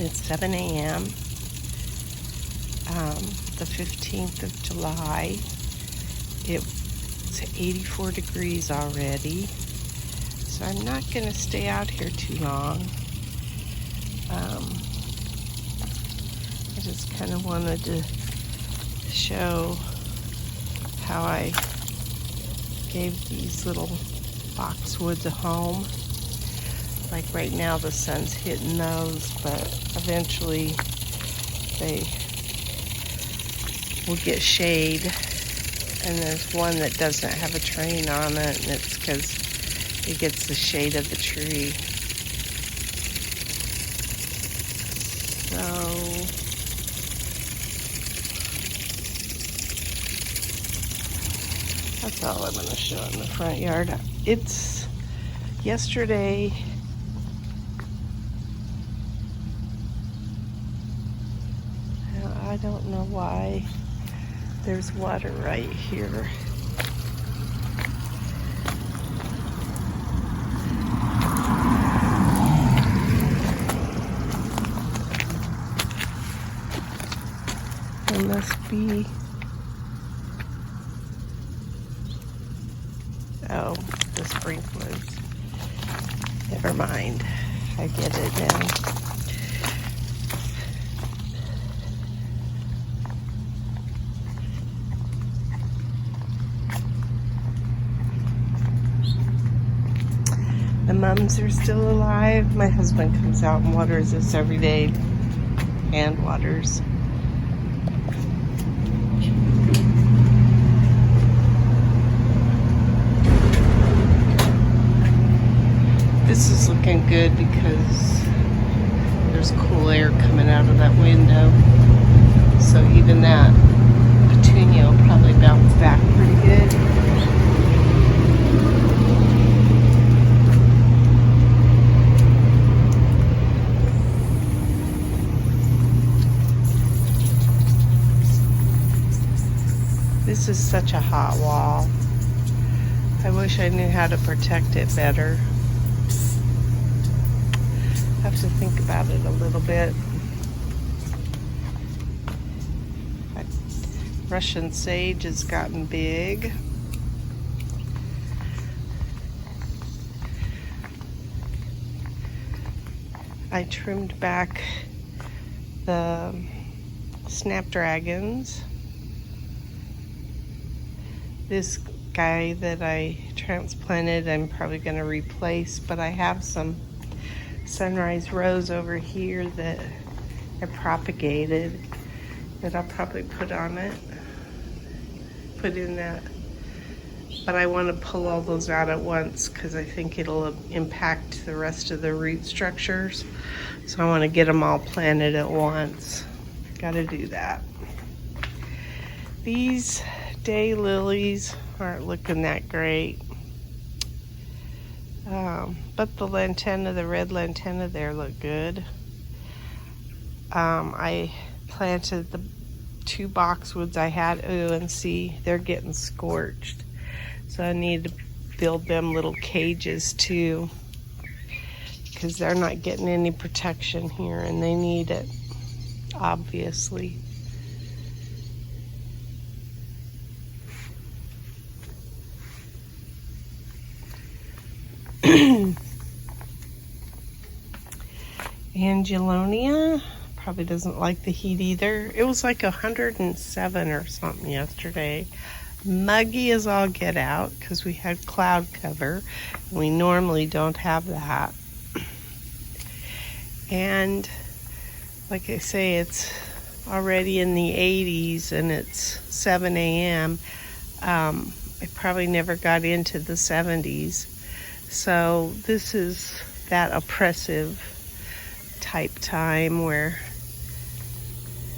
It's 7 a.m. The 15th of July. It's 84 degrees already. So I'm not going to stay out here too long. I just kind of wanted to show how I gave these little boxwoods a home. Like right now the sun's hitting those, but eventually they will get shade. And there's one that doesn't have a train on it, and it's because it gets the shade of the tree. So that's all I'm going to show in the front yard. It's yesterday. I don't know why there's water right here. There must be. Oh, the sprinklers. Never mind. I get it now. The mums are still alive. My husband comes out and waters this every day. Hand waters. This is looking good because there's cool air coming out of that window. So even that petunia will probably bounce back pretty good. This is such a hot wall. I wish I knew how to protect it better. I have to think about it a little bit. Russian sage has gotten big. I trimmed back the snapdragons. This guy that I transplanted, I'm probably going to replace, but I have some sunrise rose over here that I propagated that I'll probably put on it. Put in that. But I want to pull all those out at once because I think it'll impact the rest of the root structures. So I want to get them all planted at once. Got to do that. These daylilies aren't looking that great. But the lantana, the red lantana there look good. I planted the 2 boxwoods I had. Ooh, and see, they're getting scorched. So I need to build them little cages too, because they're not getting any protection here and they need it, obviously. Angelonia probably doesn't like the heat either. It was like 107 or something yesterday. Muggy as all get out because we had cloud cover. We normally don't have that. And like I say, it's already in the 80s and it's 7 a.m. I probably never got into the 70s. So this is that oppressive type time where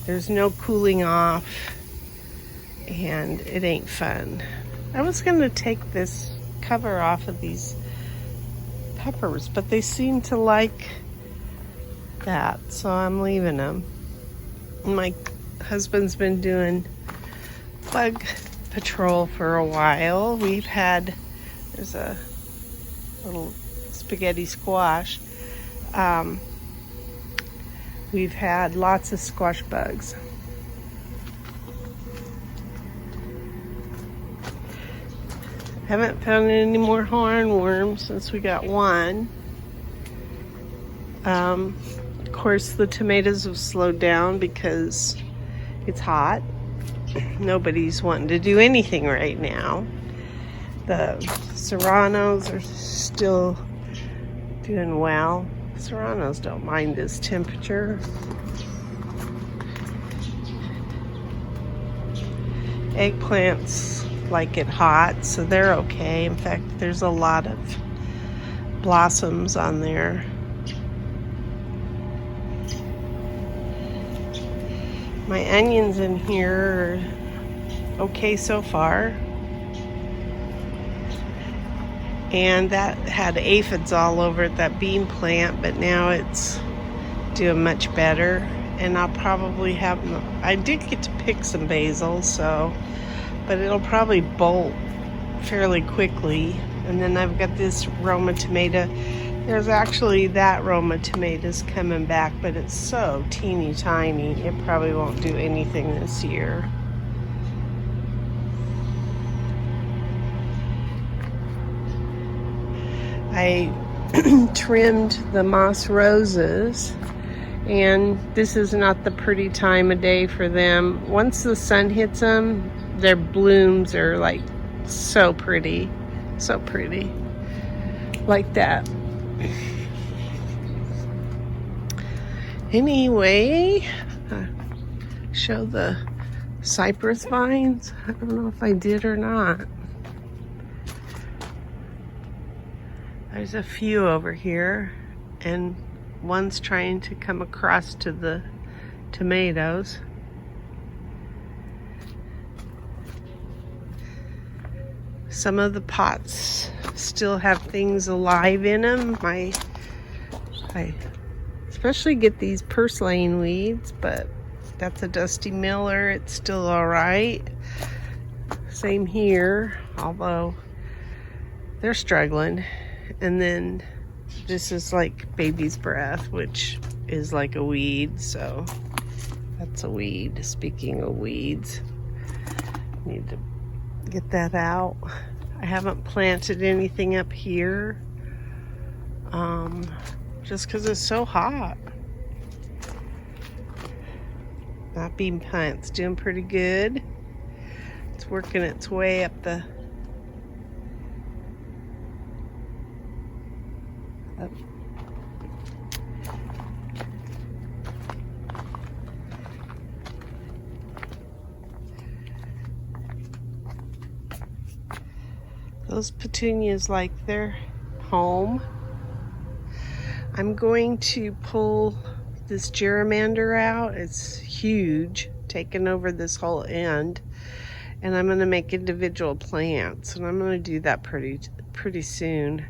there's no cooling off and it ain't fun. I was going to take this cover off of these peppers, but they seem to like that, so I'm leaving them. My husband's been doing bug patrol for a while. We've had, there's a little spaghetti squash. we've had lots of squash bugs. Haven't found any more hornworms since we got one. Of course, the tomatoes have slowed down because it's hot. Nobody's wanting to do anything right now. The serranos are still doing well. Serranos don't mind this temperature. Eggplants like it hot, so they're okay. In fact, there's a lot of blossoms on there. My onions in here are okay so far. And that had aphids all over it, that bean plant, but now it's doing much better. And I'll probably have, I did get to pick some basil, so, but it'll probably bolt fairly quickly. And then I've got this Roma tomato. There's actually that Roma tomatoes coming back, but it's so teeny tiny, it probably won't do anything this year. I trimmed the moss roses, and this is not the pretty time of day for them. Once the sun hits them, their blooms are like so pretty, like that. Anyway, show the cypress vines. I don't know if I did or not. There's a few over here, and one's trying to come across to the tomatoes. Some of the pots still have things alive in them. I especially get these purslane weeds, but that's a Dusty Miller. It's still all right. Same here, although they're struggling. And then this is like baby's breath, which is like a weed, so that's a weed. Speaking of weeds, need to get that out. I haven't planted anything up here, just because it's so hot. That bean plant's doing pretty good. It's working its way up the those petunias like their home. I'm going to pull this gerrymander out. It's huge, taking over this whole end, and I'm going to make individual plants, and I'm going to do that pretty soon.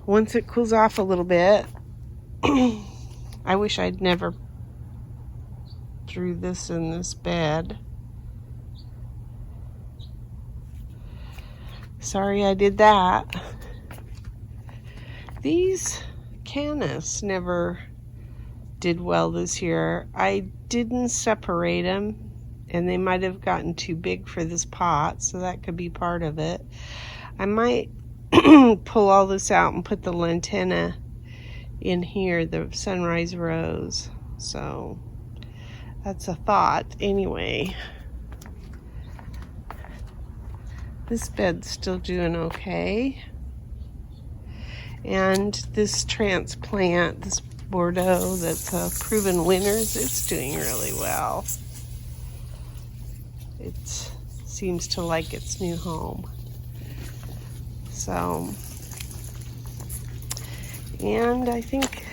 Once it cools off a little bit. I wish I'd never threw this in this bed. Sorry I did that. These Canis never did well this year. I didn't separate them, and they might have gotten too big for this pot, so that could be part of it. I might pull all this out and put the lantana in here, the sunrise rose. So that's a thought. Anyway, this bed's still doing okay. And this transplant, this Bordeaux that's a proven winners, it's doing really well. It seems to like its new home. So, and I think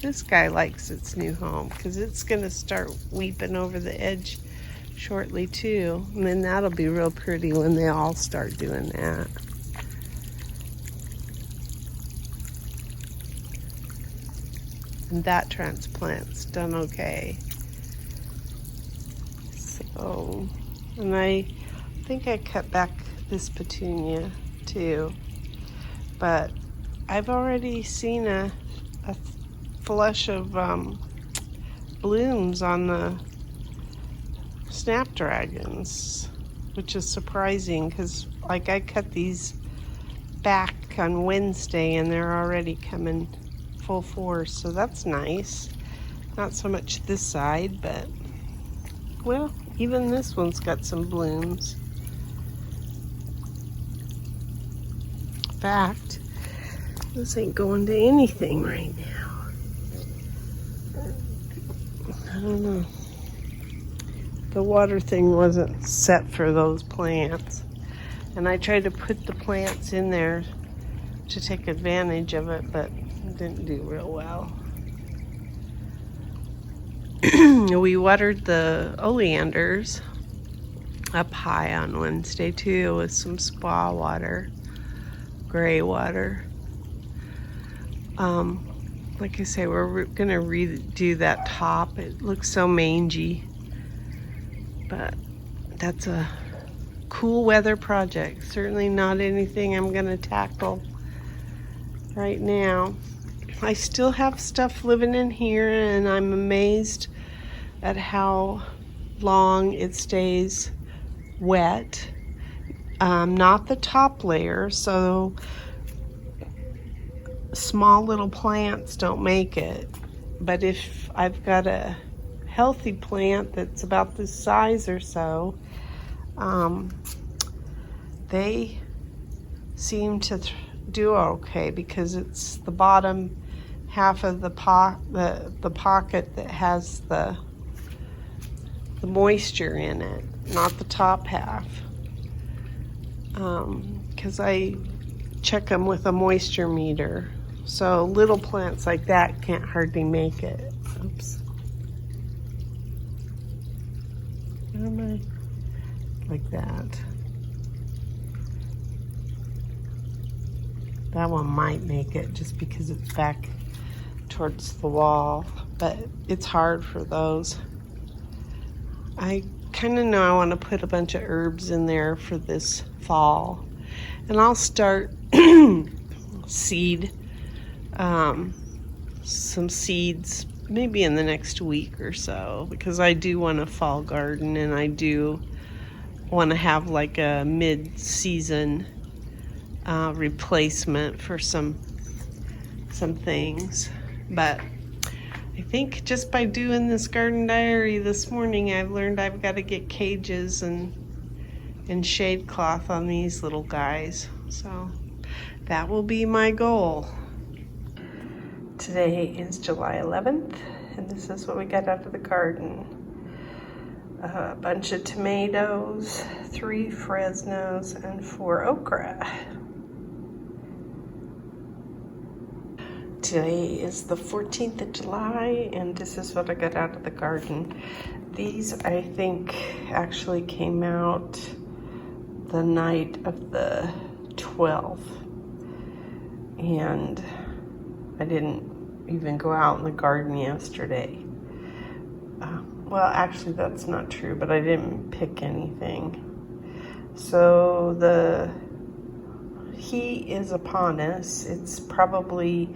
this guy likes its new home because it's going to start weeping over the edge shortly too. And then that'll be real pretty when they all start doing that. And that transplant's done okay. So, and I think I cut back this petunia too, but I've already seen a flush of blooms on the snapdragons, which is surprising because like I cut these back on Wednesday and they're already coming full force, so that's nice. Not so much this side, but well, even this one's got some blooms. In fact, this ain't going to anything right now. I don't know. The water thing wasn't set for those plants. And I tried to put the plants in there to take advantage of it, but it didn't do real well. We watered the oleanders up high on Wednesday too with some spa water, gray water. Like I say, we're gonna redo that top. It looks so mangy, but that's a cool weather project. Certainly not anything I'm gonna tackle right now. I still have stuff living in here, and I'm amazed at how long it stays wet. Not the top layer, so small little plants don't make it. But if I've got a healthy plant that's about this size or so, they seem to do okay because it's the bottom half of the pocket that has the moisture in it, not the top half. Because I check them with a moisture meter. So little plants like that can't hardly make it. Oops. Where am I? Like that. That one might make it just because it's back towards the wall, but it's hard for those. I kind of know I want to put a bunch of herbs in there for this fall, and I'll start seed some seeds maybe in the next week or so, because I do want a fall garden and I do want to have like a mid-season replacement for some things. But I think just by doing this garden diary this morning, I've learned I've got to get cages and shade cloth on these little guys. So that will be my goal. Today is July 11th, and this is what we got out of the garden. A bunch of tomatoes, 3 Fresnos, and 4 okra. Today is the 14th of July, and this is what I got out of the garden. These, I think, actually came out the night of the 12th, and I didn't even go out in the garden yesterday. Well, actually, that's not true, but I didn't pick anything. So the heat is upon us. It's probably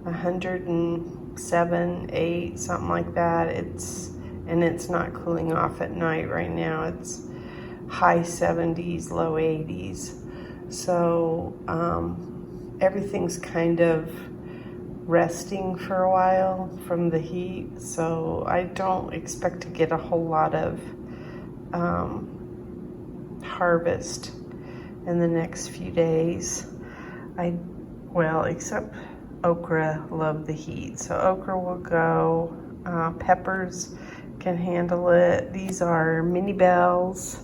107, 8, something like that. And it's not cooling off at night right now. It's high 70s, low 80s. So everything's kind of resting for a while from the heat. So I don't expect to get a whole lot of harvest in the next few days. Except okra love the heat, so okra will go. Peppers can handle it. These are mini bells.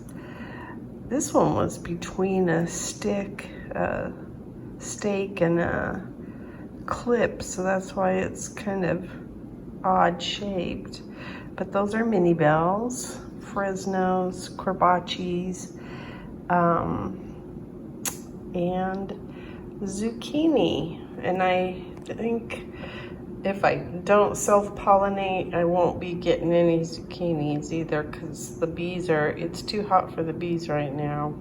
This one was between a stake and a clip, so that's why it's kind of odd shaped. But those are mini bells, Fresnos, corbachis, and zucchini. And I think if I don't self-pollinate, I won't be getting any zucchinis either, because it's too hot for the bees right now.